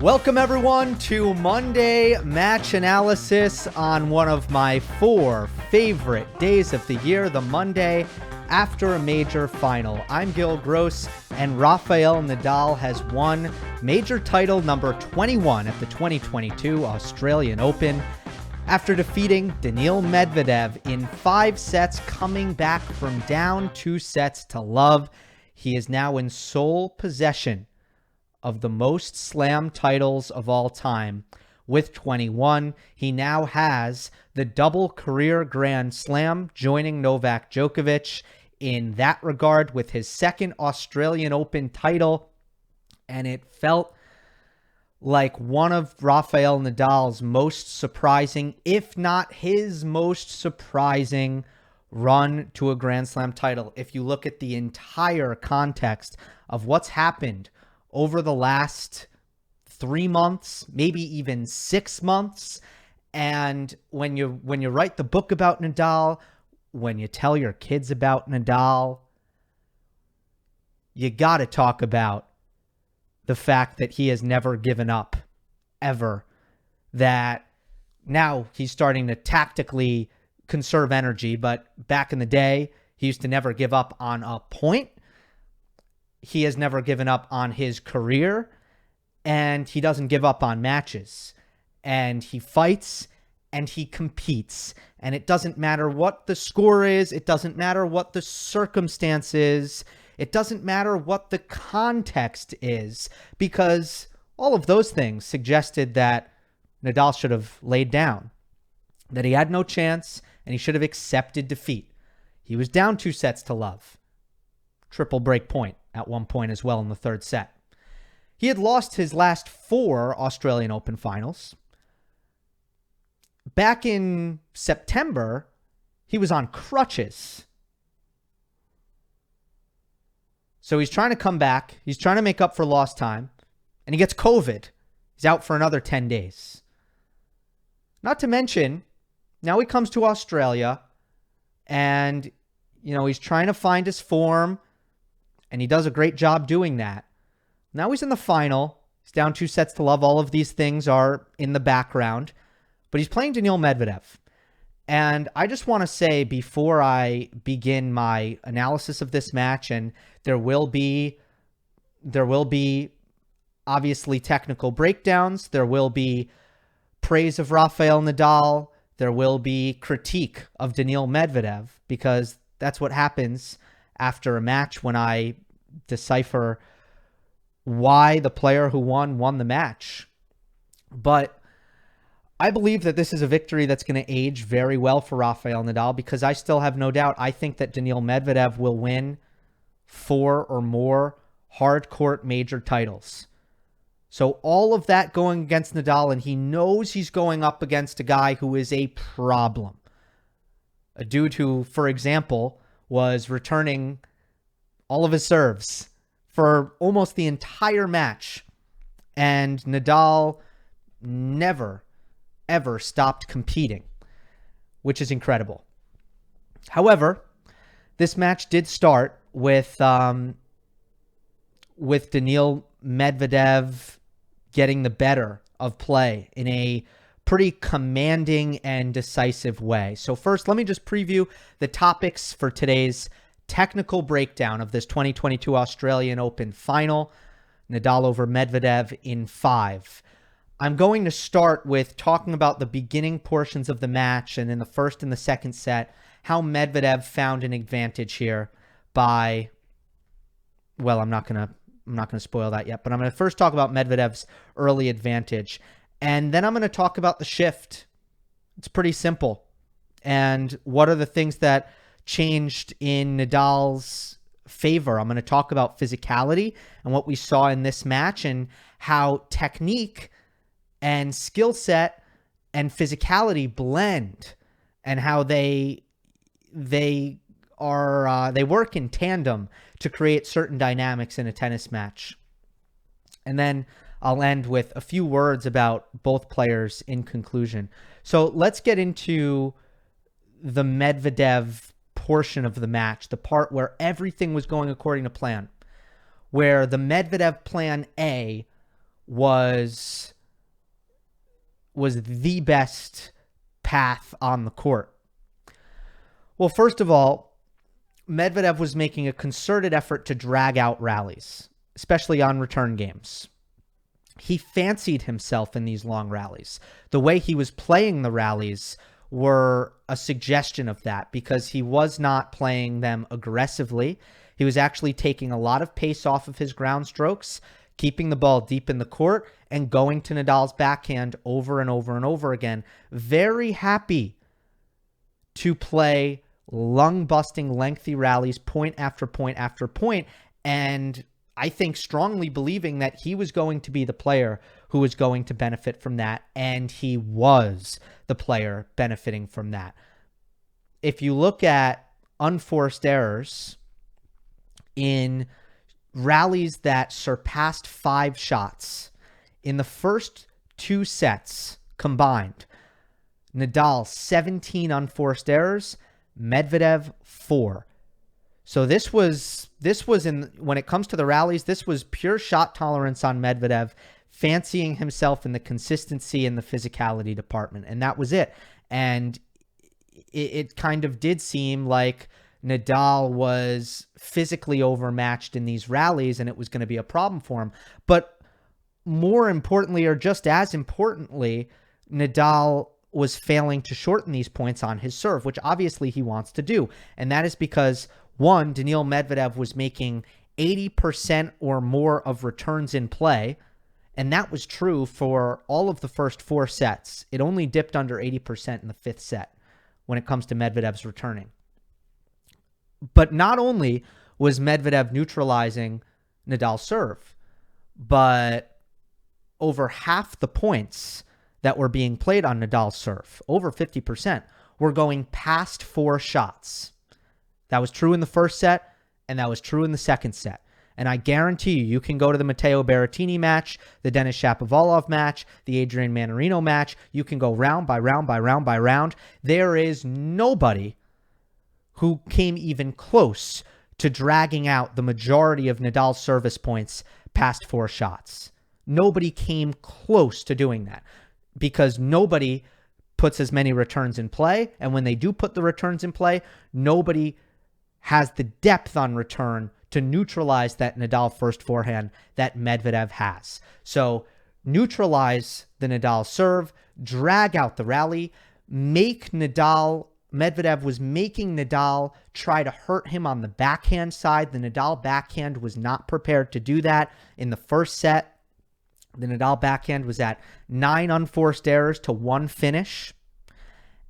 Welcome everyone to Monday Match Analysis on one of my 4 favorite days of the year, the Monday after a major final. I'm Gill Gross, and Rafael Nadal has won major title number 21 at the 2022 Australian Open after defeating Daniil Medvedev in 5 sets, coming back from down 2 sets to love. He is now in sole possession of the most slam titles of all time with 21. He now has the double career Grand Slam, joining Novak Djokovic in that regard with his 2nd Australian Open title. And it felt like one of Rafael Nadal's most surprising, if not his most surprising, run to a Grand Slam title. If you look at the entire context of what's happened over the last 3 months, maybe even 6 months. And when you write the book about Nadal, when you tell your kids about Nadal, you got to talk about the fact that he has never given up, ever. That now he's starting to tactically conserve energy, but back in the day, he used to never give up on a point. He has never given up on his career, and he doesn't give up on matches. And he fights and he competes. And it doesn't matter what the score is. It doesn't matter what the circumstance is. It doesn't matter what the context is, because all of those things suggested that Nadal should have laid down, that he had no chance, and he should have accepted defeat. He was down 2 sets to love. Triple break point at one point as well in the 3rd set. He had lost his last 4 Australian Open finals. Back in September, he was on crutches. So he's trying to come back. He's trying to make up for lost time. And he gets COVID. He's out for another 10 days. Not to mention, now he comes to Australia and, he's trying to find his form. And he does a great job doing that. Now he's in the final. He's down 2 sets to love. All of these things are in the background. But he's playing Daniil Medvedev. And I just want to say, before I begin my analysis of this match, and there will be obviously technical breakdowns. There will be praise of Rafael Nadal. There will be critique of Daniil Medvedev, because that's what happens after a match when I decipher why the player who won the match. But I believe that this is a victory that's going to age very well for Rafael Nadal, because I still have no doubt. I think that Daniil Medvedev will win 4 or more hard court major titles. So all of that going against Nadal, and he knows he's going up against a guy who is a problem. A dude who, for example, was returning all of his serves for almost the entire match. And Nadal never, ever stopped competing, which is incredible. However, this match did start with Daniil Medvedev getting the better of play in a pretty commanding and decisive way. So first, let me just preview the topics for today's technical breakdown of this 2022 Australian Open final. Nadal over Medvedev in 5. I'm going to start with talking about the beginning portions of the match, and in the 1st and the 2nd set, how Medvedev found an advantage here by, well, I'm not going to spoil that yet, but I'm going to first talk about Medvedev's early advantage. And then I'm going to talk about the shift. It's pretty simple. And what are the things that changed in Nadal's favor? I'm going to talk about physicality and what we saw in this match, and how technique and skill set and physicality blend, and how they work in tandem to create certain dynamics in a tennis match. And then I'll end with a few words about both players in conclusion. So let's get into the Medvedev portion of the match, the part where everything was going according to plan, where the Medvedev plan A was the best path on the court? Well, first of all, Medvedev was making a concerted effort to drag out rallies, especially on return games. He fancied himself in these long rallies. The way he was playing the rallies were a suggestion of that, because he was not playing them aggressively. He was actually taking a lot of pace off of his ground strokes, keeping the ball deep in the court, and going to Nadal's backhand over and over and over again. Very happy to play lung-busting, lengthy rallies, point after point after point, and I think strongly believing that he was going to be the player who was going to benefit from that, and he was the player benefiting from that. If you look at unforced errors in rallies that surpassed 5 shots, in the first 2 sets combined, Nadal 17 unforced errors, Medvedev 4. So this was when it comes to the rallies, this was pure shot tolerance on Medvedev, fancying himself in the consistency and the physicality department, and that was it. And it kind of did seem like Nadal was physically overmatched in these rallies, and it was going to be a problem for him. But more importantly, or just as importantly, Nadal was failing to shorten these points on his serve, which obviously he wants to do. And that is because, one, Daniil Medvedev was making 80% or more of returns in play, and that was true for all of the first 4 sets. It only dipped under 80% in the 5th set when it comes to Medvedev's returning. But not only was Medvedev neutralizing Nadal's serve, but over half the points that were being played on Nadal's serve, over 50%, were going past 4 shots. That was true in the first set, and that was true in the second set. And I guarantee you can go to the Matteo Berrettini match, the Denis Shapovalov match, the Adrian Manarino match. You can go round by round by round by round. There is nobody who came even close to dragging out the majority of Nadal's service points past 4 shots. Nobody came close to doing that, because nobody puts as many returns in play. And when they do put the returns in play, nobody has the depth on return to neutralize that Nadal first forehand that Medvedev has. So neutralize the Nadal serve, drag out the rally, make Medvedev was making Nadal try to hurt him on the backhand side. The Nadal backhand was not prepared to do that in the first set. The Nadal backhand was at 9 unforced errors to 1 finish.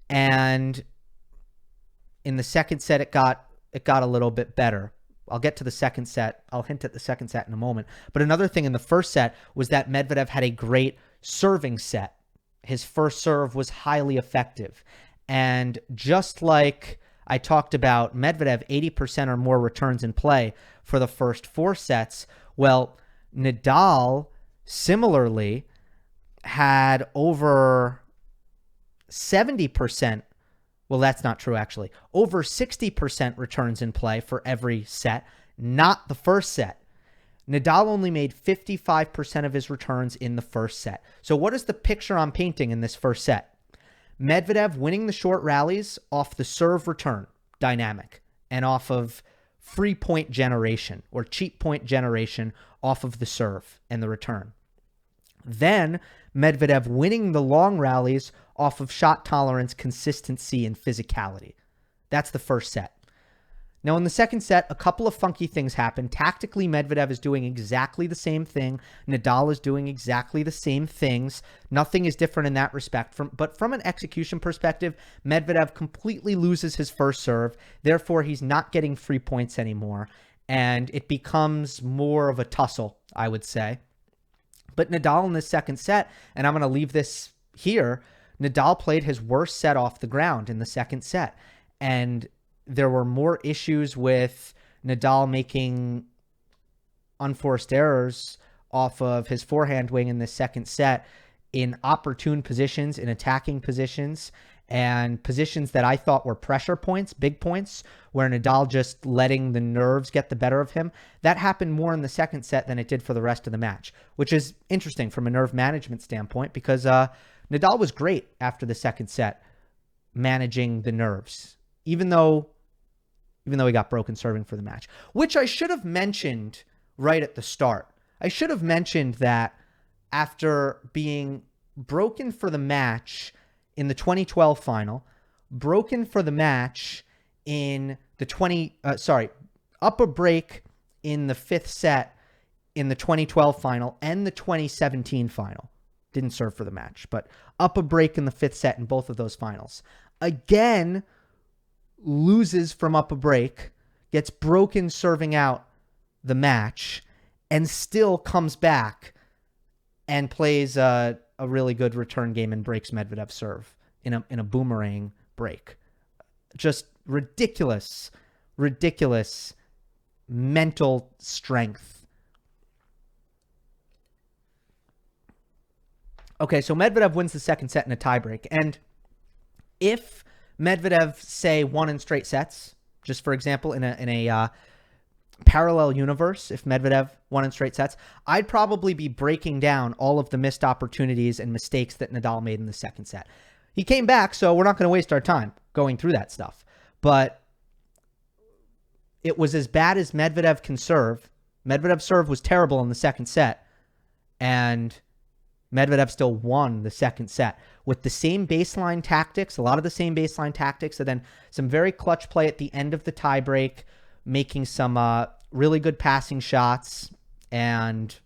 And in the second set, it got a little bit better. I'll get to the second set. I'll hint at the second set in a moment. But another thing in the first set was that Medvedev had a great serving set. His first serve was highly effective. And just like I talked about Medvedev, 80% or more returns in play for the first 4 sets, well, Nadal similarly had over 70%. Well, that's not true, actually. Over 60% returns in play for every set, not the first set. Nadal only made 55% of his returns in the first set. So what is the picture I'm painting in this first set? Medvedev winning the short rallies off the serve return dynamic and off of free point generation or cheap point generation off of the serve and the return. Then Medvedev winning the long rallies off of shot tolerance, consistency, and physicality. That's the first set. Now, in the second set, a couple of funky things happen. Tactically, Medvedev is doing exactly the same thing. Nadal is doing exactly the same things. Nothing is different in that respect. But from an execution perspective, Medvedev completely loses his first serve. Therefore, he's not getting free points anymore. And it becomes more of a tussle, I would say. But Nadal in the second set, and I'm going to leave this here, Nadal played his worst set off the ground in the second set. And there were more issues with Nadal making unforced errors off of his forehand wing in the second set in opportune positions, in attacking positions. and positions that I thought were pressure points, big points, where Nadal just letting the nerves get the better of him. That happened more in the second set than it did for the rest of the match, which is interesting from a nerve management standpoint because Nadal was great after the second set managing the nerves, even though he got broken serving for the match, which I should have mentioned right at the start. I should have mentioned that after being broken for the match in the 2012 final, broken for the match in the up a break in the fifth set in the 2012 final and the 2017 final. Didn't serve for the match, but up a break in the fifth set in both of those finals. Again, loses from up a break, gets broken serving out the match, and still comes back and plays a really good return game and breaks Medvedev's serve in a boomerang break. Just ridiculous mental strength. Okay, so Medvedev wins the second set in a tiebreak. And if Medvedev, say, won in straight sets, just for example, in a parallel universe, if Medvedev won in straight sets, I'd probably be breaking down all of the missed opportunities and mistakes that Nadal made in the second set. He came back, so we're not going to waste our time going through that stuff. But it was as bad as Medvedev can serve. Medvedev's serve was terrible in the second set, and Medvedev still won the second set with the same baseline tactics, a lot of the same baseline tactics, and then some very clutch play at the end of the tiebreak, making some really good passing shots and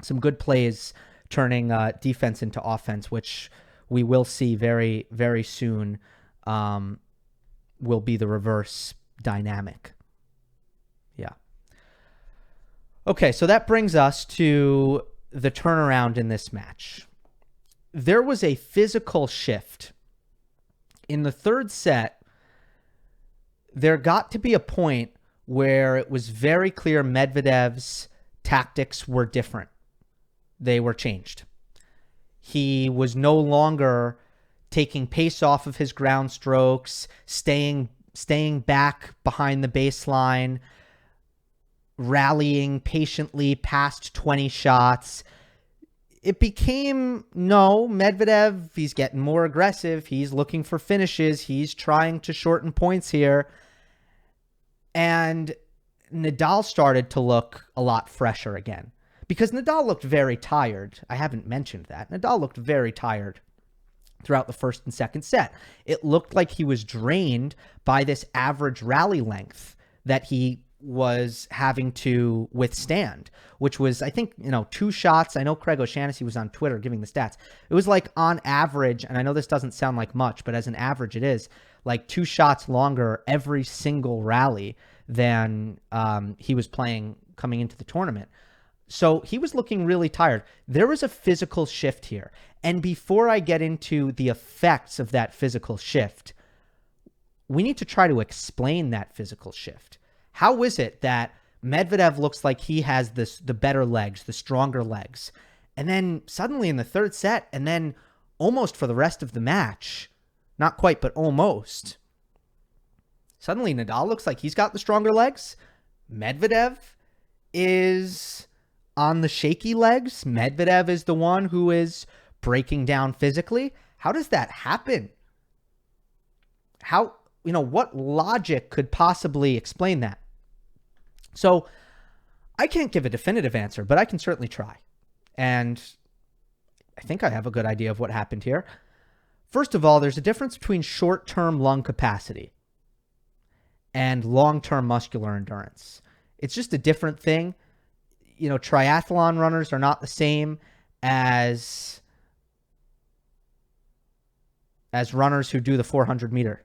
some good plays, turning defense into offense, which we will see very, very soon will be the reverse dynamic. Yeah. Okay, so that brings us to the turnaround in this match. There was a physical shift. In the third set, there got to be a point where it was very clear Medvedev's tactics were different. They were changed. He was no longer taking pace off of his ground strokes, staying back behind the baseline, rallying patiently past 20 shots. It became, no, Medvedev, he's getting more aggressive. He's looking for finishes. He's trying to shorten points here. And Nadal started to look a lot fresher again because Nadal looked very tired. I haven't mentioned that. Nadal looked very tired throughout the first and second set. It looked like he was drained by this average rally length that he was having to withstand, which was, I think, 2 shots. I know Craig O'Shaughnessy was on Twitter giving the stats. It was like on average, and I know this doesn't sound like much, but as an average, it is like 2 shots longer every single rally than he was playing coming into the tournament. So he was looking really tired. There was a physical shift here. And before I get into the effects of that physical shift, we need to try to explain that physical shift. How is it that Medvedev looks like he has the better legs, the stronger legs, and then suddenly in the third set, and then almost for the rest of the match, not quite, but almost, suddenly Nadal looks like he's got the stronger legs? Medvedev is on the shaky legs? Medvedev is the one who is breaking down physically? How does that happen? What logic could possibly explain that? So I can't give a definitive answer, but I can certainly try. And I think I have a good idea of what happened here. First of all, there's a difference between short-term lung capacity and long-term muscular endurance. It's just a different thing. Triathlon runners are not the same as runners who do the 400-meter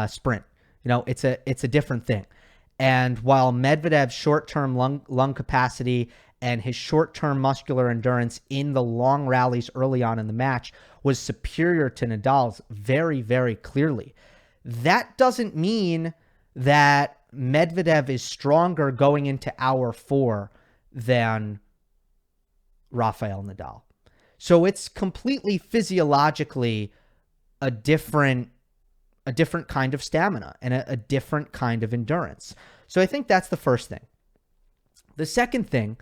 sprint. It's a different thing. And while Medvedev's short-term lung capacity and his short-term muscular endurance in the long rallies early on in the match was superior to Nadal's very, very clearly, that doesn't mean that Medvedev is stronger going into hour 4 than Rafael Nadal. So it's completely physiologically a different kind of stamina and a different kind of endurance. So I think that's the first thing. The second thing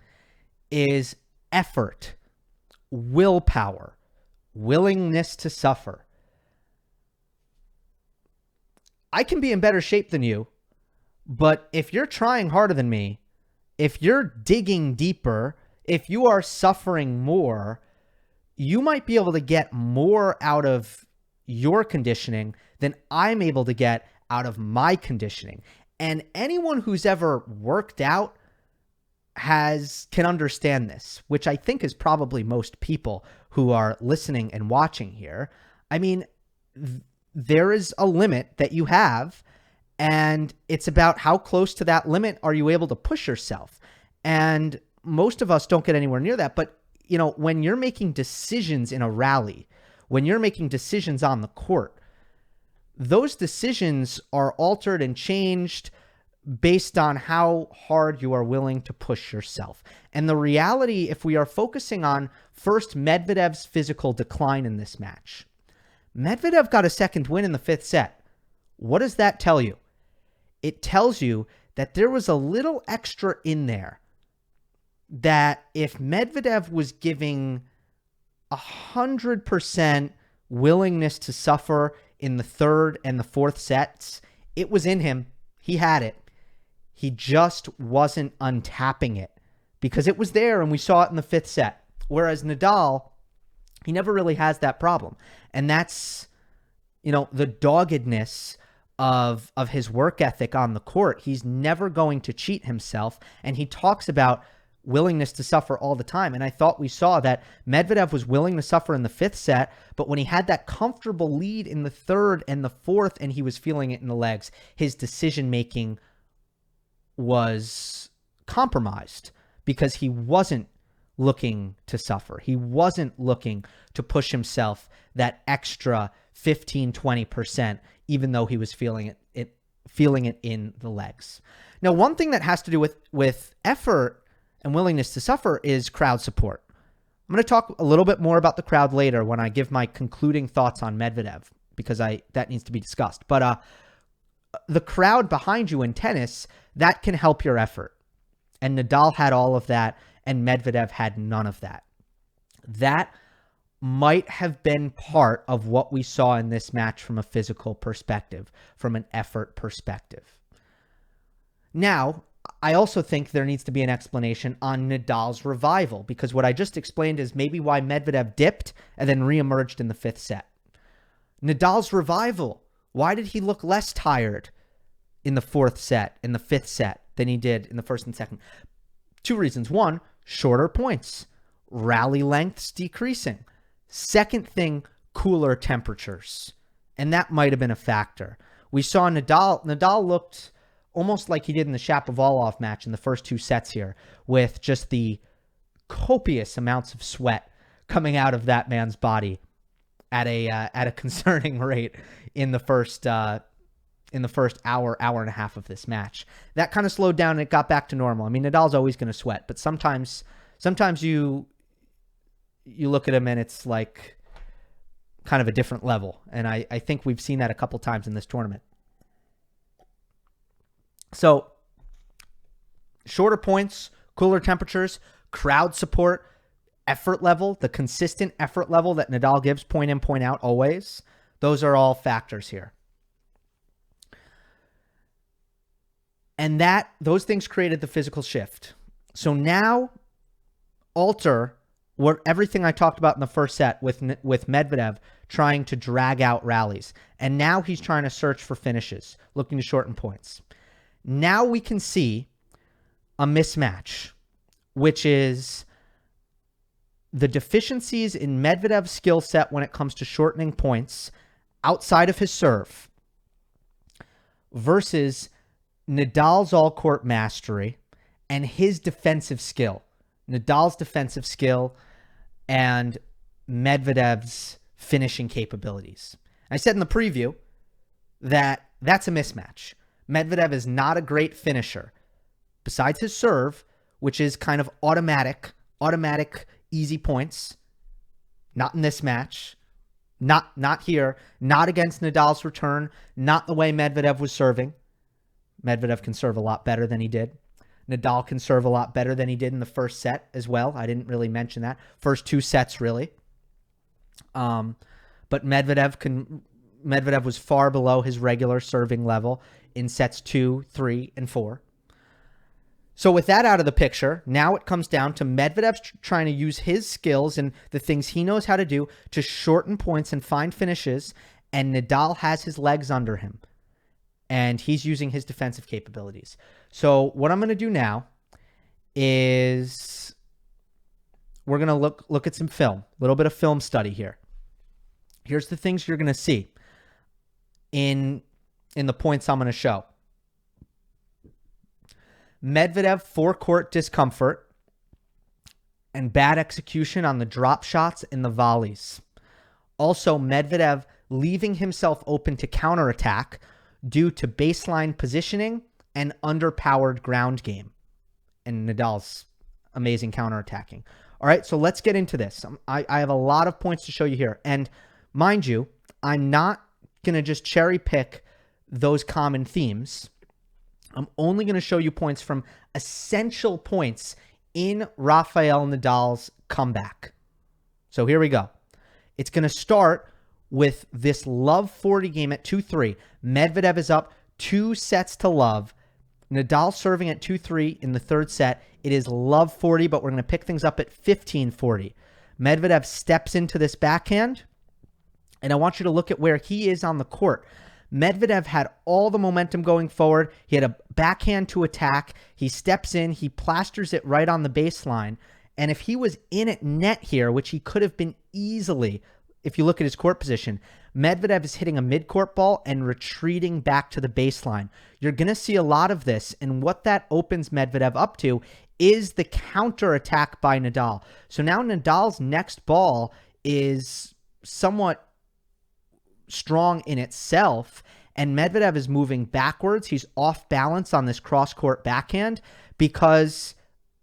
is effort, willpower, willingness to suffer. I can be in better shape than you, but if you're trying harder than me, if you're digging deeper, if you are suffering more, you might be able to get more out of your conditioning than I'm able to get out of my conditioning. And anyone who's ever worked out can understand this, which I think is probably most people who are listening and watching here. I mean, there is a limit that you have, and it's about how close to that limit are you able to push yourself. And most of us don't get anywhere near that. But, you know, when you're making decisions in a rally, when you're making decisions on the court, those decisions are altered and changed based on how hard you are willing to push yourself. And the reality, if we are focusing on first Medvedev's physical decline in this match, Medvedev got a second win in the fifth set. What does that tell you? It tells you that there was a little extra in there, that if Medvedev was giving 100% willingness to suffer in the third and the fourth sets, it was in him. He had it. He just wasn't untapping it because it was there, and we saw it in the fifth set. Whereas Nadal, he never really has that problem. And that's, you know, the doggedness of his work ethic on the court. He's never going to cheat himself. And he talks about willingness to suffer all the time. And I thought we saw that Medvedev was willing to suffer in the fifth set, but when he had that comfortable lead in the third and the fourth, and he was feeling it in the legs, his decision-making was compromised because he wasn't looking to suffer. He wasn't looking to push himself that extra 15, 20%, even though he was feeling it in the legs. Now, one thing that has to do with effort and willingness to suffer is crowd support. I'm going to talk a little bit more about the crowd later when I give my concluding thoughts on Medvedev, because that needs to be discussed. But the crowd behind you in tennis, that can help your effort. And Nadal had all of that, and Medvedev had none of that. That might have been part of what we saw in this match from a physical perspective, from an effort perspective. Now, I also think there needs to be an explanation on Nadal's revival, because what I just explained is maybe why Medvedev dipped and then reemerged in the fifth set. Nadal's revival, why did he look less tired in the fourth set, in the fifth set, than he did in the first and second? Two reasons. One, shorter points, rally lengths decreasing. Second thing, cooler temperatures. And that might have been a factor. We saw Nadal looked almost like he did in the Shapovalov match in the first two sets here, with just the copious amounts of sweat coming out of that man's body at a concerning rate in the first hour and a half of this match. That kind of slowed down and it got back to normal. I mean, Nadal's always going to sweat, but sometimes you look at him and it's like kind of a different level. And I think we've seen that a couple times in this tournament. So, shorter points, cooler temperatures, crowd support, effort level, the consistent effort level that Nadal gives point in, point out always. Those are all factors here. And those things created the physical shift. So now alter everything I talked about in the first set with Medvedev trying to drag out rallies. And now he's trying to search for finishes, looking to shorten points. Now we can see a mismatch, which is the deficiencies in Medvedev's skill set when it comes to shortening points outside of his serve versus Nadal's all-court mastery and his defensive skill. Nadal's defensive skill and Medvedev's finishing capabilities. I said in the preview that that's a mismatch. Medvedev is not a great finisher. Besides his serve, which is kind of automatic, easy points, not in this match. Not here, not against Nadal's return, not the way Medvedev was serving. Medvedev can serve a lot better than he did. Nadal can serve a lot better than he did in the first set as well. I didn't really mention that. First two sets, really. But Medvedev was far below his regular serving level in sets 2, 3, and 4. So with that out of the picture, now it comes down to Medvedev trying to use his skills and the things he knows how to do to shorten points and find finishes, and Nadal has his legs under him, and he's using his defensive capabilities. So what I'm going to do now is we're going to look at some film, a little bit of film study here. Here's the things you're going to see in the points I'm going to show. Medvedev forecourt discomfort and bad execution on the drop shots and the volleys. Also, Medvedev leaving himself open to counterattack due to baseline positioning and underpowered ground game. And Nadal's amazing counterattacking. All right, so let's get into this. I have a lot of points to show you here. And mind you, I'm not going to just cherry pick those common themes. I'm only going to show you points from essential points in Rafael Nadal's comeback. So here we go. It's going to start with this love 40 game at 2-3. Medvedev is up 2 sets to love. Nadal serving at 2-3 in the third set. It is love 40, but we're going to pick things up at 15-40. Medvedev steps into this backhand, and I want you to look at where he is on the court. Medvedev had all the momentum going forward. He had a backhand to attack. He steps in. He plasters it right on the baseline. And if he was in at net here, which he could have been easily, if you look at his court position, Medvedev is hitting a mid-court ball and retreating back to the baseline. You're going to see a lot of this. And what that opens Medvedev up to is the counterattack by Nadal. So now Nadal's next ball is somewhat strong in itself, and Medvedev is moving backwards. He's off balance on this cross-court backhand because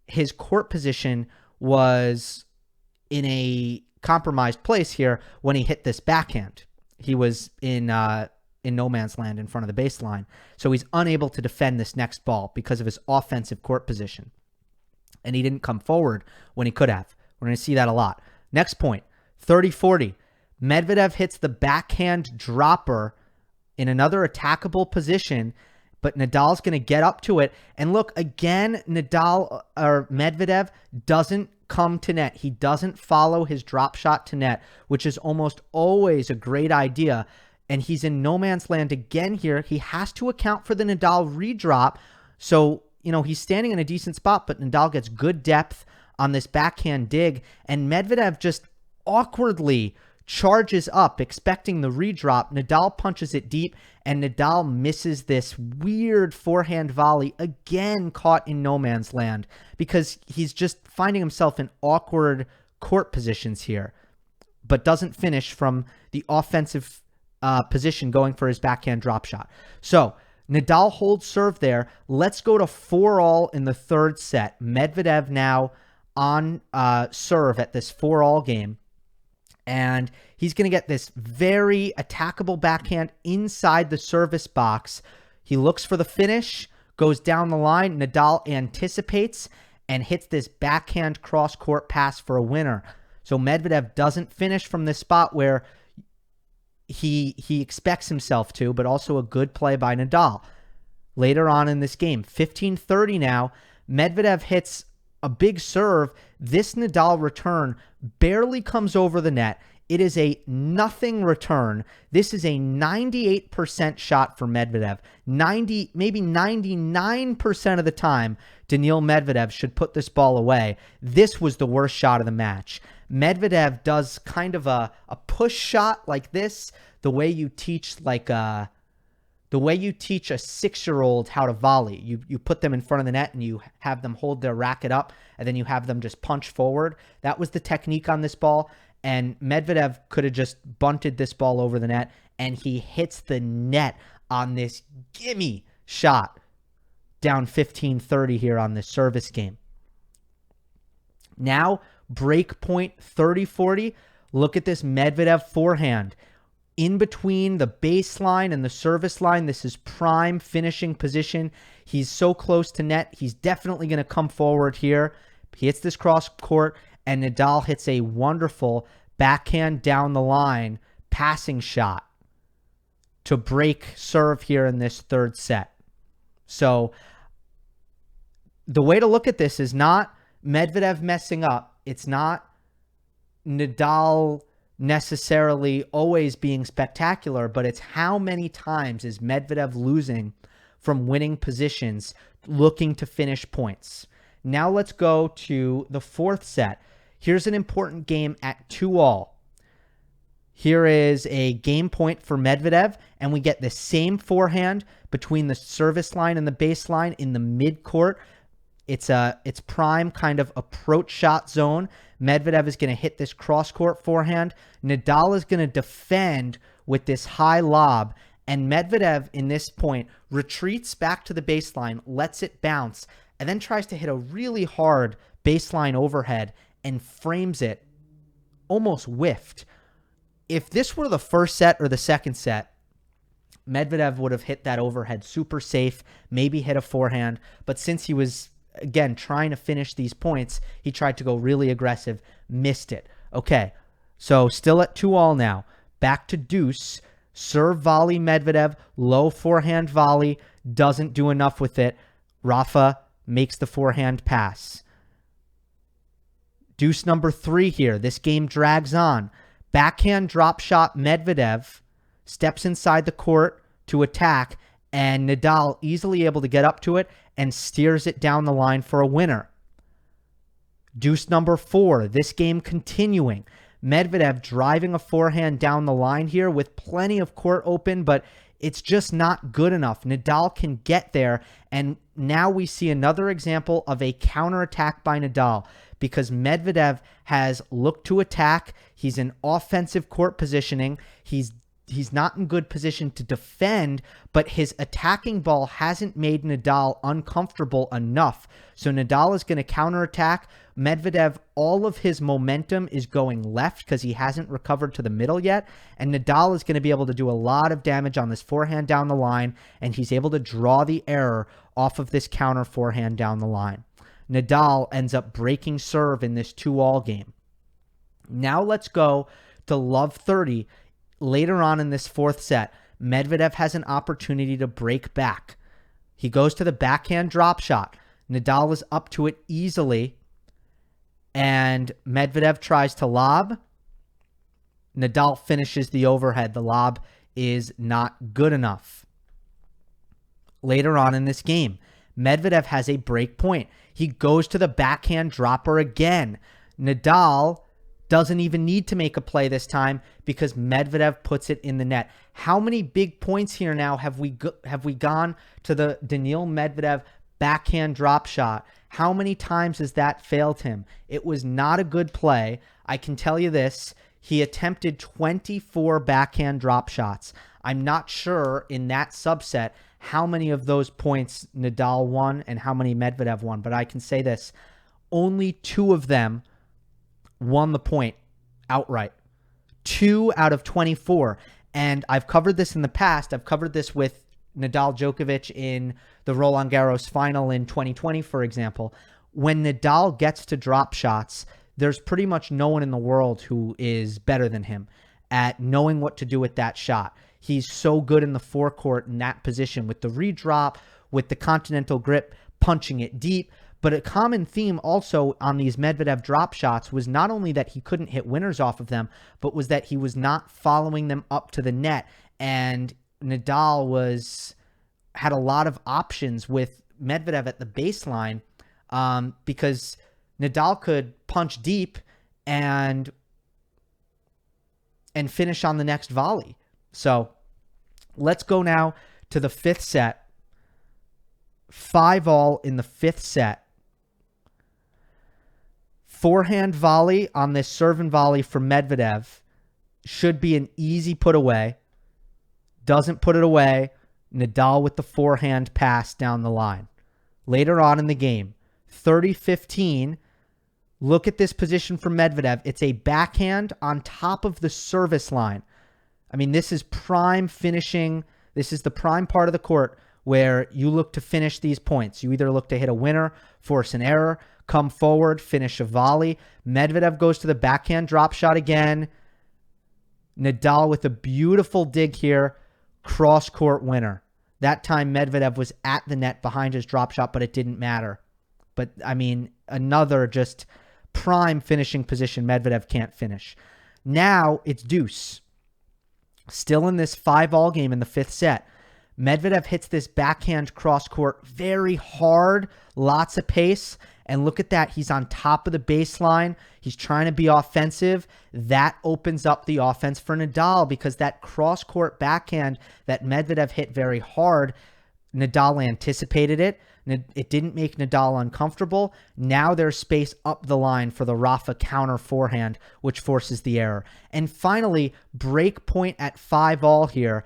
his court position was in a compromised place here when he hit this backhand. He was in no man's land in front of the baseline, so he's unable to defend this next ball because of his offensive court position, and he didn't come forward when he could have. We're going to see that a lot. Next point, 30-40. Medvedev hits the backhand dropper in another attackable position, but Nadal's going to get up to it. And look, again, Medvedev doesn't come to net. He doesn't follow his drop shot to net, which is almost always a great idea. And he's in no man's land again here. He has to account for the Nadal redrop. So, he's standing in a decent spot, but Nadal gets good depth on this backhand dig. And Medvedev just awkwardly charges up, expecting the redrop. Nadal punches it deep, and Nadal misses this weird forehand volley, again caught in no man's land, because he's just finding himself in awkward court positions here, but doesn't finish from the offensive position going for his backhand drop shot. So Nadal holds serve there. Let's go to 4-all in the third set. Medvedev now on serve at this 4-all game. And he's going to get this very attackable backhand inside the service box. He looks for the finish, goes down the line. Nadal anticipates and hits this backhand cross-court pass for a winner. So Medvedev doesn't finish from this spot where he expects himself to, but also a good play by Nadal. Later on in this game, 15-30 now, Medvedev hits a big serve. This Nadal return barely comes over the net. It is a nothing return. This is a 98% shot for Medvedev. 90, maybe 99% of the time, Daniil Medvedev should put this ball away. This was the worst shot of the match. Medvedev does kind of a push shot like this, the way you teach a 6-year-old how to volley. You put them in front of the net and you have them hold their racket up, and then you have them just punch forward. That was the technique on this ball, and Medvedev could have just bunted this ball over the net, and he hits the net on this gimme shot down 15-30 here on this service game. Now, break point 30-40. Look at this Medvedev forehand. In between the baseline and the service line, this is prime finishing position. He's so close to net. He's definitely going to come forward here. He hits this cross court, and Nadal hits a wonderful backhand down the line passing shot to break serve here in this third set. So the way to look at this is not Medvedev messing up. It's not Nadal necessarily always being spectacular, but it's how many times is Medvedev losing from winning positions, looking to finish points. Now let's go to the fourth set. Here's an important game at 2-all. Here is a game point for Medvedev, and we get the same forehand between the service line and the baseline in the mid-court. It's prime kind of approach shot zone. Medvedev is going to hit this cross-court forehand. Nadal is going to defend with this high lob, and Medvedev in this point retreats back to the baseline, lets it bounce, and then tries to hit a really hard baseline overhead and frames it, almost whiffed. If this were the first set or the second set, Medvedev would have hit that overhead super safe, maybe hit a forehand. But since he was, again, trying to finish these points, he tried to go really aggressive, missed it. Okay, so still at 2-all now. Back to deuce. Serve volley Medvedev, low forehand volley, doesn't do enough with it. Rafa makes the forehand pass. Deuce number 3 here. This game drags on. Backhand drop shot Medvedev steps inside the court to attack, and Nadal easily able to get up to it and steers it down the line for a winner. Deuce number 4. This game continuing. Medvedev driving a forehand down the line here with plenty of court open, but it's just not good enough. Nadal can get there, and now we see another example of a counterattack by Nadal because Medvedev has looked to attack. He's in offensive court positioning. He's not in good position to defend, but his attacking ball hasn't made Nadal uncomfortable enough. So Nadal is going to counterattack. Medvedev, all of his momentum is going left because he hasn't recovered to the middle yet. And Nadal is going to be able to do a lot of damage on this forehand down the line, and he's able to draw the error off of this counter forehand down the line. Nadal ends up breaking serve in this 2-all game. Now let's go to love 30. Later on in this fourth set, Medvedev has an opportunity to break back. He goes to the backhand drop shot. Nadal is up to it easily, and Medvedev tries to lob. Nadal finishes the overhead. The lob is not good enough. Later on in this game, Medvedev has a break point. He goes to the backhand dropper again. Nadal doesn't even need to make a play this time because Medvedev puts it in the net. How many big points here now have we gone to the Daniil Medvedev backhand drop shot? How many times has that failed him? It was not a good play. I can tell you this. He attempted 24 backhand drop shots. I'm not sure in that subset how many of those points Nadal won and how many Medvedev won, but I can say this. Only 2 of them won the point outright. 2 out of 24. And I've covered this in the past. I've covered this with Nadal Djokovic in the Roland Garros final in 2020, for example. When Nadal gets to drop shots, there's pretty much no one in the world who is better than him at knowing what to do with that shot. He's so good in the forecourt in that position with the redrop, with the continental grip, punching it deep. But a common theme also on these Medvedev drop shots was not only that he couldn't hit winners off of them, but was that he was not following them up to the net. And Nadal had a lot of options with Medvedev at the baseline because Nadal could punch deep and finish on the next volley. So let's go now to the fifth set. 5-all in the fifth set. Forehand volley on this serve and volley from Medvedev should be an easy put away. Doesn't put it away. Nadal with the forehand pass down the line. Later on in the game, 30-15, Look at this position from Medvedev. It's a backhand on top of the service line. I mean, this is prime finishing. This is the prime part of the court where you look to finish these points. You either look to hit a winner, force an error, come forward, finish a volley. Medvedev goes to the backhand drop shot again. Nadal with a beautiful dig here. Cross-court winner. That time Medvedev was at the net behind his drop shot, but it didn't matter. But, I mean, another just prime finishing position Medvedev can't finish. Now it's deuce. Still in this 5-all game in the 5th set. Medvedev hits this backhand cross-court very hard, lots of pace. And look at that. He's on top of the baseline. He's trying to be offensive. That opens up the offense for Nadal because that cross-court backhand that Medvedev hit very hard, Nadal anticipated it. It didn't make Nadal uncomfortable. Now there's space up the line for the Rafa counter forehand, which forces the error. And finally, break point at 5-all here.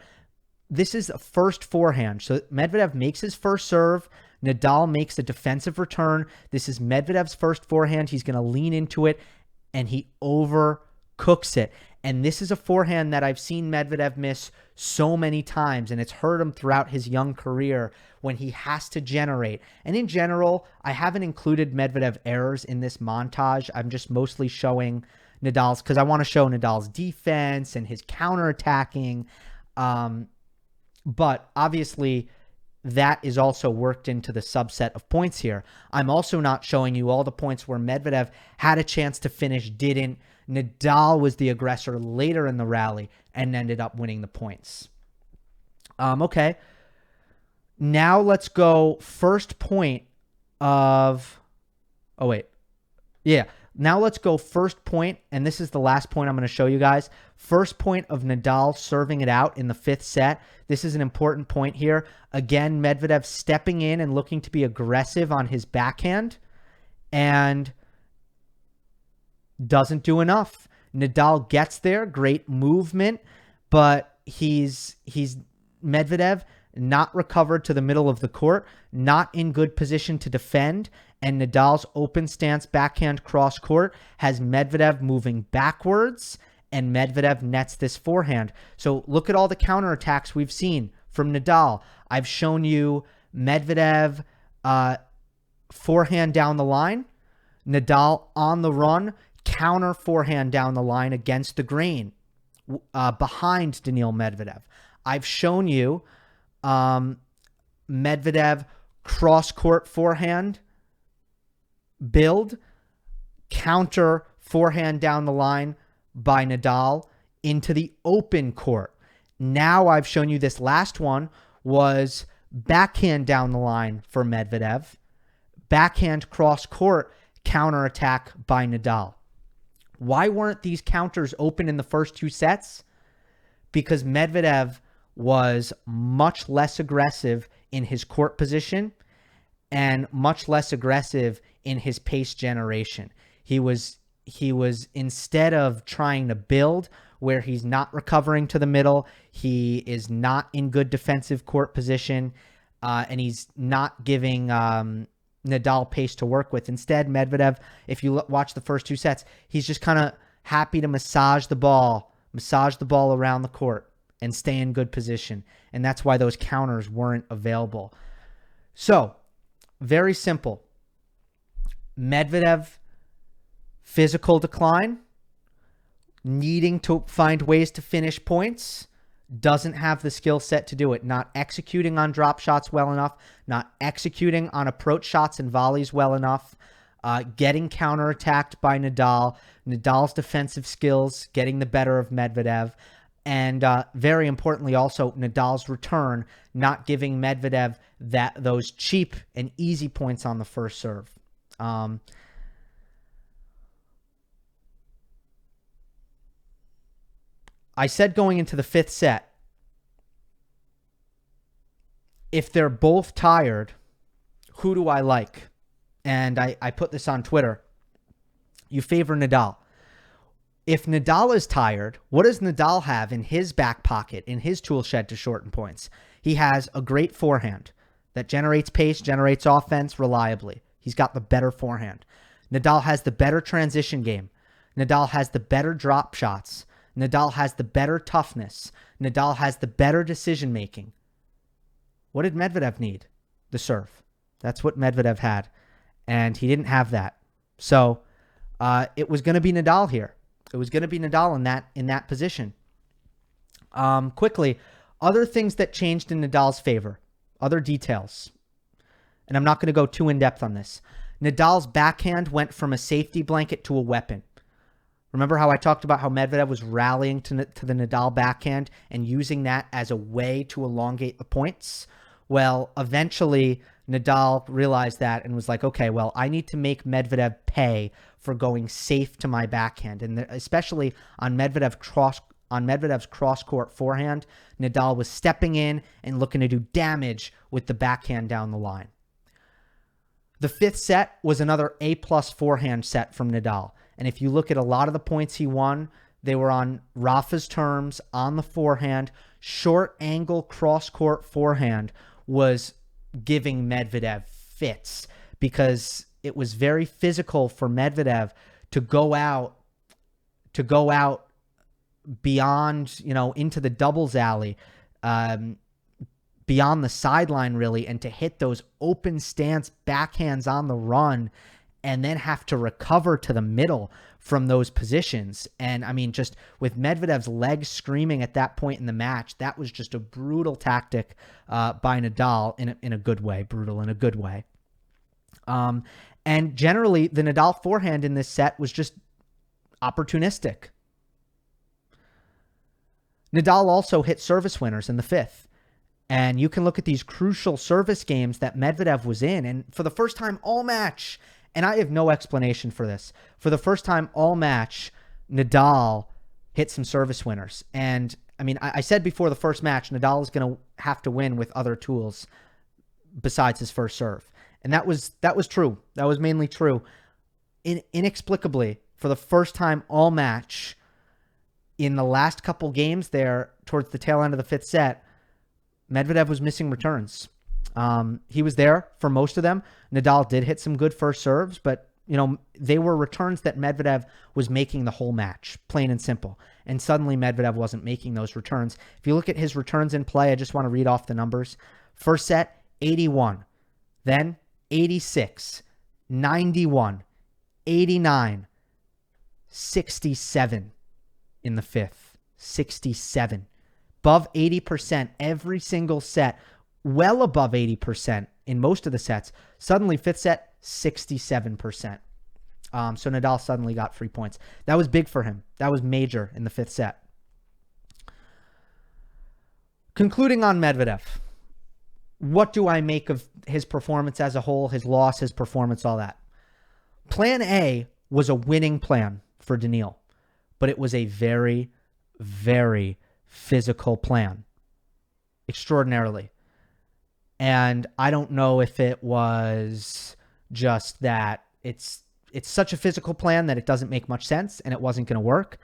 This is a first forehand. So Medvedev makes his first serve. Nadal makes a defensive return. This is Medvedev's first forehand. He's going to lean into it, and he overcooks it. And this is a forehand that I've seen Medvedev miss so many times, and it's hurt him throughout his young career when he has to generate. And in general, I haven't included Medvedev errors in this montage. I'm just mostly showing Nadal's, because I want to show Nadal's defense and his counterattacking. But obviously, that is also worked into the subset of points here. I'm also not showing you all the points where Medvedev had a chance to finish, didn't. Nadal was the aggressor later in the rally and ended up winning the points. Okay. Now let's go first point of... Oh, wait. Yeah. Now let's go first point, and this is the last point I'm going to show you guys. First point of Nadal serving it out in the 5th set. This is an important point here. Again, Medvedev stepping in and looking to be aggressive on his backhand and doesn't do enough. Nadal gets there, great movement, but he's Medvedev not recovered to the middle of the court, not in good position to defend, and Nadal's open stance backhand cross court has Medvedev moving backwards, and Medvedev nets this forehand. So look at all the counterattacks we've seen from Nadal. I've shown you Medvedev forehand down the line, Nadal on the run, counter forehand down the line against the grain behind Daniil Medvedev. I've shown you Medvedev cross-court forehand build, counter forehand down the line by Nadal into the open court. Now I've shown you this last one was backhand down the line for Medvedev, backhand cross-court counterattack by Nadal. Why weren't these counters open in the first 2 sets? Because Medvedev was much less aggressive in his court position and much less aggressive in his pace generation. He was instead of trying to build where he's not recovering to the middle, he is not in good defensive court position, and he's not giving Nadal pace to work with. Instead, Medvedev, if you watch the first 2 sets, he's just kind of happy to massage the ball around the court and stay in good position. And that's why those counters weren't available. So, very simple. Medvedev, physical decline, needing to find ways to finish points, doesn't have the skill set to do it. Not executing on drop shots well enough, not executing on approach shots and volleys well enough, getting counterattacked by Nadal, Nadal's defensive skills getting the better of Medvedev, and very importantly also Nadal's return, not giving Medvedev those cheap and easy points on the first serve. I said going into the 5th set, if they're both tired, who do I like? And I put this on Twitter. You favor Nadal. If Nadal is tired, what does Nadal have in his back pocket, in his tool shed to shorten points? He has a great forehand that generates pace, generates offense reliably. He's got the better forehand. Nadal has the better transition game. Nadal has the better drop shots. Nadal has the better toughness. Nadal has the better decision making. What did Medvedev need? The serve. That's what Medvedev had. And he didn't have that. So it was going to be Nadal here. It was going to be Nadal in that position. Quickly, other things that changed in Nadal's favor. Other details. And I'm not going to go too in-depth on this. Nadal's backhand went from a safety blanket to a weapon. Remember how I talked about how Medvedev was rallying to the Nadal backhand and using that as a way to elongate the points? Well, eventually Nadal realized that and was like, okay, well, I need to make Medvedev pay for going safe to my backhand. And especially on Medvedev's cross-court forehand, Nadal was stepping in and looking to do damage with the backhand down the line. The fifth set was another A-plus forehand set from Nadal. And if you look at a lot of the points he won, they were on Rafa's terms, on the forehand. Short angle cross-court forehand was giving Medvedev fits because it was very physical for Medvedev to go out beyond, into the doubles alley, beyond the sideline really, and to hit those open stance backhands on the run and then have to recover to the middle from those positions. And I mean, just with Medvedev's legs screaming at that point in the match, that was just a brutal tactic by Nadal in a good way, brutal in a good way. And generally, the Nadal forehand in this set was just opportunistic. Nadal also hit service winners in the fifth. And you can look at these crucial service games that Medvedev was in. And for the first time all match, and I have no explanation for this, for the first time all match, Nadal hit some service winners. And I mean, I said before the first match, Nadal is going to have to win with other tools besides his first serve. And that was true. That was mainly true. Inexplicably, for the first time all match, in the last couple games there, towards the tail end of the fifth set, Medvedev was missing returns. He was there for most of them. Nadal did hit some good first serves, but they were returns that Medvedev was making the whole match, plain and simple. And suddenly Medvedev wasn't making those returns. If you look at his returns in play, I just want to read off the numbers. First set, 81. Then 86, 91, 89, 67 in the fifth. 67. Above 80% every single set, well above 80% in most of the sets. Suddenly, fifth set, 67%. So Nadal suddenly got 3 points. That was big for him. That was major in the fifth set. Concluding on Medvedev, what do I make of his performance as a whole, his loss, his performance, all that? Plan A was a winning plan for Daniil, but it was a very, very physical plan. Extraordinarily. And I don't know if it was just that it's such a physical plan that it doesn't make much sense and it wasn't going to work.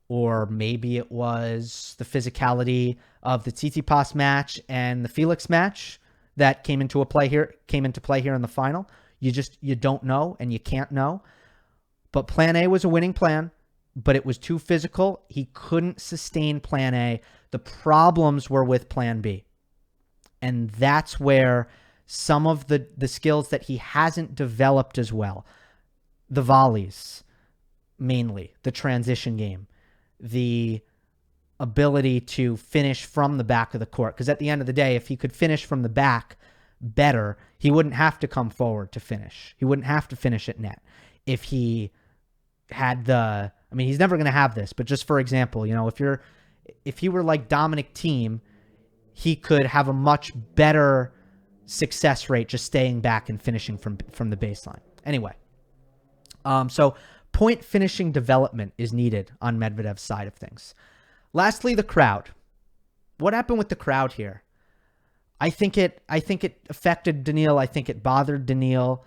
Or maybe it was the physicality of the Tsitsipas match and the Felix match that came into play here in the final. You don't know and you can't know. But plan A was a winning plan, but it was too physical. He couldn't sustain plan A. The problems were with plan B. And that's where some of the skills that he hasn't developed as well, the volleys, mainly, the transition game, the ability to finish from the back of the court. Because at the end of the day, if he could finish from the back better, he wouldn't have to come forward to finish. He wouldn't have to finish at net. If he had he's never going to have this, but just for example, if he were like Dominic Thiem, he could have a much better success rate just staying back and finishing from the baseline. Anyway, so point finishing development is needed on Medvedev's side of things. Lastly, the crowd. What happened with the crowd here? I think it affected Daniil. I think it bothered Daniil.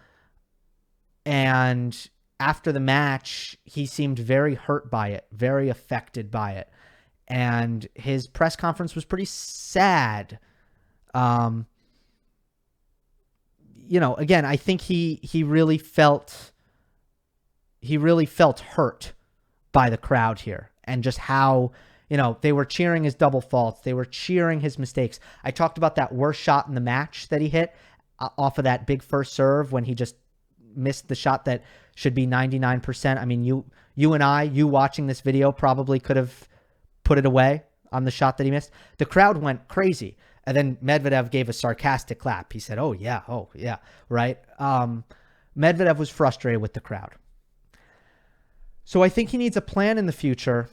And after the match, he seemed very hurt by it, very affected by it. And his press conference was pretty sad. Again, I think he really felt he really felt hurt by the crowd here, and just how, they were cheering his double faults. They were cheering his mistakes. I talked about that worst shot in the match that he hit off of that big first serve when he just missed the shot that should be 99%. I mean, you and I, you watching this video probably could have put it away on the shot that he missed. The crowd went crazy. And then Medvedev gave a sarcastic clap. He said, oh yeah, right? Medvedev was frustrated with the crowd. So I think he needs a plan in the future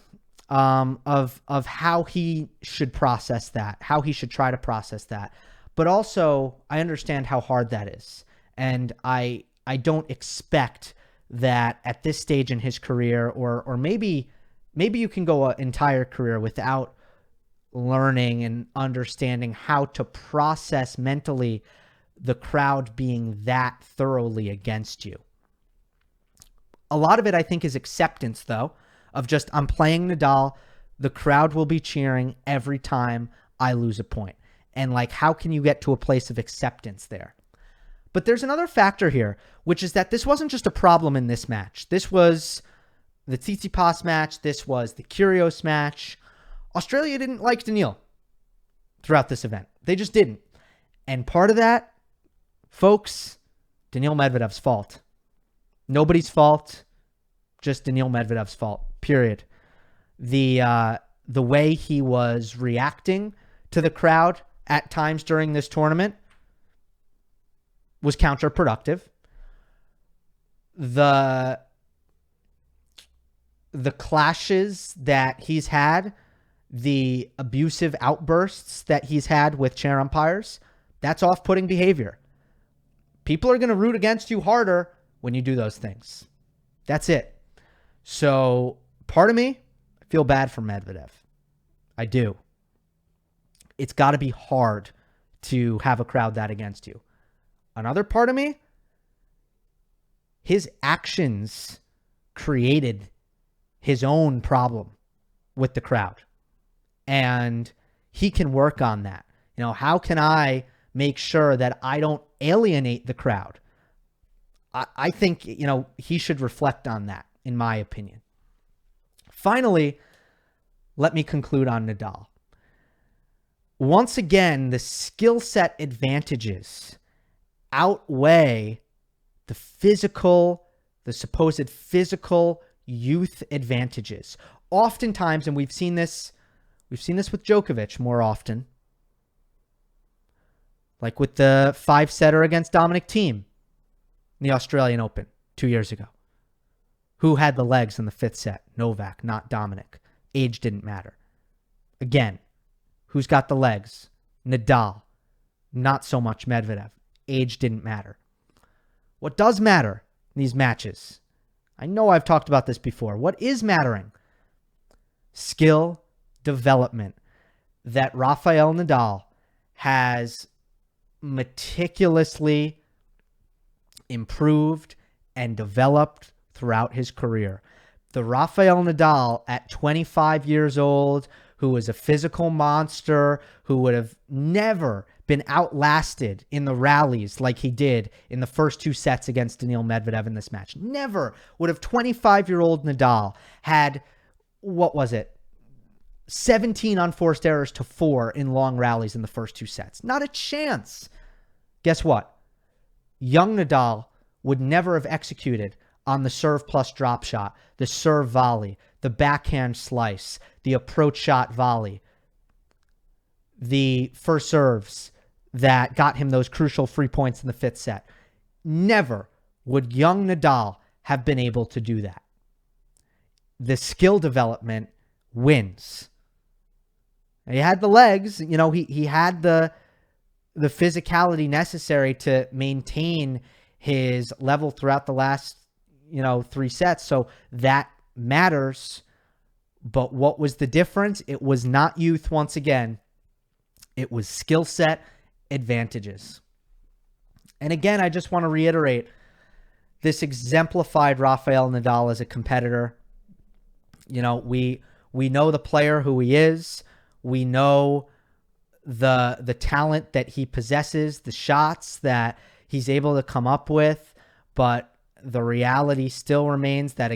of how he should process that, how he should try to process that. But also, I understand how hard that is. And I don't expect that at this stage in his career, or maybe you can go an entire career without learning and understanding how to process mentally the crowd being that thoroughly against you. A lot of it, I think, is acceptance, though, of just, I'm playing Nadal. The crowd will be cheering every time I lose a point. And like, how can you get to a place of acceptance there? But there's another factor here, which is that this wasn't just a problem in this match. This was the Tsitsipas match. This was the Kyrgios match. Australia didn't like Daniil throughout this event. They just didn't. And part of that, folks, Daniil Medvedev's fault. Nobody's fault, just Daniil Medvedev's fault, period. The way he was reacting to the crowd at times during this tournament was counterproductive. The clashes that he's had, the abusive outbursts that he's had with chair umpires, that's off-putting behavior. People are going to root against you harder when you do those things. That's it. So part of me, I feel bad for Medvedev. I do. It's got to be hard to have a crowd that against you. Another part of me, his actions created his own problem with the crowd. And he can work on that. How can I make sure that I don't alienate the crowd? I think, he should reflect on that, in my opinion. Finally, let me conclude on Nadal. Once again, the skill set advantages outweigh the supposed physical youth advantages. Oftentimes, and we've seen this with Djokovic more often, like with the 5-setter against Dominic Thiem in the Australian Open 2 years ago. Who had the legs in the 5th set? Novak, not Dominic. Age didn't matter. Again, who's got the legs? Nadal. Not so much Medvedev. Age didn't matter. What does matter in these matches? I know I've talked about this before. What is mattering? Skill development. That Rafael Nadal has meticulously improved and developed throughout his career. The Rafael Nadal at 25 years old, who was a physical monster, who would have never been outlasted in the rallies like he did in the first 2 sets against Daniil Medvedev in this match. Never would have 25-year-old Nadal had, 17 unforced errors to 4 in long rallies in the first 2 sets. Not a chance. Guess what? Young Nadal would never have executed on the serve plus drop shot, the serve volley, the backhand slice, the approach shot volley, the first serves that got him those crucial free points in the 5th set. Never would young Nadal have been able to do that. The skill development wins. He had the legs, he had the physicality necessary to maintain his level throughout the last 3 sets. So that matters. But what was the difference? It was not youth once again. It was skill set advantages. And again, I just want to reiterate, this exemplified Rafael Nadal as a competitor. We know the player who he is. We know the talent that he possesses, the shots that he's able to come up with. But the reality still remains that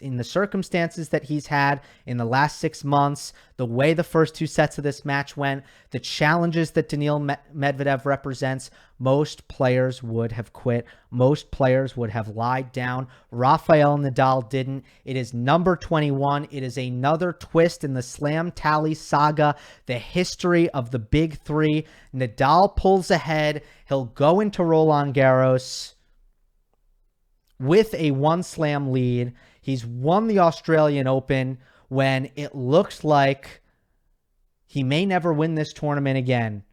in the circumstances that he's had in the last 6 months, the way the first 2 sets of this match went, the challenges that Daniil Medvedev represents, most players would have quit. Most players would have lied down. Rafael Nadal didn't. It is number 21. It is another twist in the slam tally saga, the history of the big 3. Nadal pulls ahead. He'll go into Roland Garros with a 1-slam lead. He's won the Australian Open when it looks like he may never win this tournament again,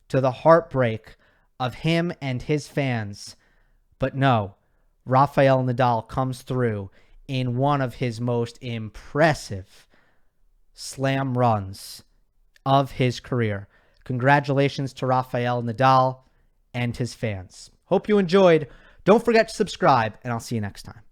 to the heartbreak of him and his fans. But no, Rafael Nadal comes through in one of his most impressive slam runs of his career. Congratulations to Rafael Nadal and his fans. Hope you enjoyed. Don't forget to subscribe, and I'll see you next time.